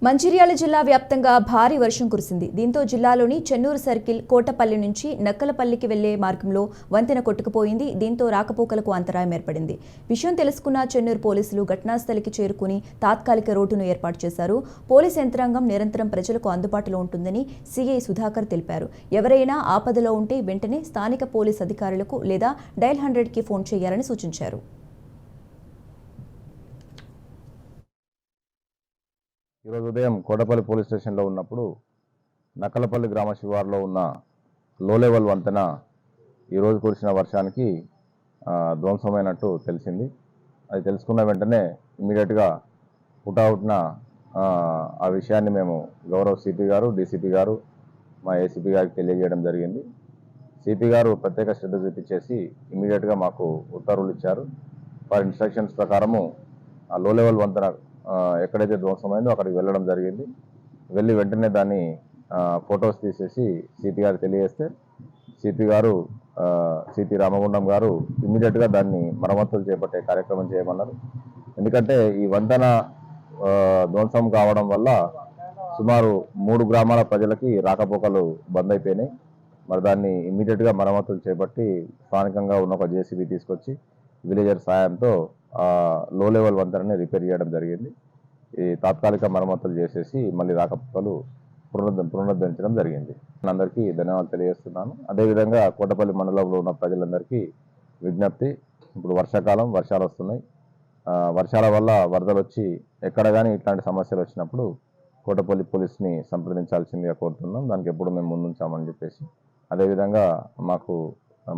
మంచిర్యాల జిల్లా వ్యాప్తంగా భారీ వర్షం కురిసింది. దీంతో జిల్లాలోని చెన్నూరు సర్కిల్, కోటపల్లి నుంచి నక్కలపల్లికి వెళ్లే మార్గంలో వంతెన కొట్టుకుపోయింది. దీంతో రాకపోకలకు అంతరాయం ఏర్పడింది. విషయం తెలుసుకున్న చెన్నూరు పోలీసులు ఘటనాస్థలికి చేరుకుని తాత్కాలిక రోడ్డును ఏర్పాటు చేశారు. పోలీస్ యంత్రాంగం నిరంతరం ప్రజలకు అందుబాటులో ఉంటుందని సీఐ సుధాకర్ తెలిపారు. ఎవరైనా ఆపదలో ఉంటే వెంటనే స్థానిక పోలీస్ అధికారులకు లేదా డయల్ 100కి ఫోన్ చేయాలని సూచించారు. ఈరోజు ఉదయం కోటపల్లి పోలీస్ స్టేషన్లో ఉన్నప్పుడు నక్కలపల్లి గ్రామ శివారులో ఉన్న లో లెవెల్ వంతెన ఈరోజు కురిసిన వర్షానికి ధ్వంసమైనట్టు తెలిసింది. అది తెలుసుకున్న వెంటనే ఇమీడియట్గా హుటాహుటిన ఆ విషయాన్ని మేము గౌరవ సిపి గారు, డీసీపీ గారు, మా ఏసీపీ గారికి తెలియజేయడం జరిగింది. సిపి గారు ప్రత్యేక శ్రద్ధ చూపించేసి ఇమీడియట్గా మాకు ఉత్తర్వులు ఇచ్చారు. వారి ఇన్స్ట్రక్షన్స్ ప్రకారము ఆ లో లెవెల్ వంతెన ఎక్కడైతే ధ్వంసమైందో అక్కడికి వెళ్ళడం జరిగింది. వెళ్ళి వెంటనే దాన్ని ఫొటోస్ తీసేసి సిపి గారికి తెలియజేస్తే సిపి గారు, సిపి రామగుండం గారు ఇమ్మీడియట్గా దాన్ని మరమ్మతులు చేపట్టే కార్యక్రమం చేయమన్నారు. ఎందుకంటే ఈ వంతెన ధ్వంసం కావడం వల్ల సుమారు 3 గ్రామాల ప్రజలకి రాకపోకలు బంద్ అయిపోయినాయి. మరి దాన్ని ఇమ్మీడియట్గా మరమ్మతులు చేపట్టి స్థానికంగా ఉన్న ఒక జేసీబీ తీసుకొచ్చి విలేజర్ సాయంతో లో లెవెల్ వంతెనని రిపేర్ చేయడం జరిగింది. ఈ తాత్కాలిక మరమ్మతులు చేసేసి మళ్ళీ రాకపోకలు పునరుద్ధరించడం జరిగింది. అందరికీ ధన్యవాదాలు తెలియజేస్తున్నాను. అదేవిధంగా కోటపల్లి మండలంలో ఉన్న ప్రజలందరికీ విజ్ఞప్తి, ఇప్పుడు వర్షాకాలం, వర్షాలు వస్తున్నాయి. వర్షాల వల్ల వరదలు వచ్చి ఎక్కడ కానీ ఇట్లాంటి సమస్యలు వచ్చినప్పుడు కోటపల్లి పోలీస్ని సంప్రదించాల్సిందిగా కోరుతున్నాం. దానికి ఎప్పుడు మేము ముందుంచామని చెప్పేసి, అదేవిధంగా మాకు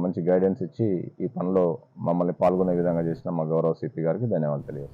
మంచి గైడెన్స్ ఇచ్చి ఈ పనిలో మమ్మల్ని పాల్గొనే విధంగా చేసిన మా గౌరవ సిపి గారికి ధన్యవాదాలు తెలియజేస్తాం.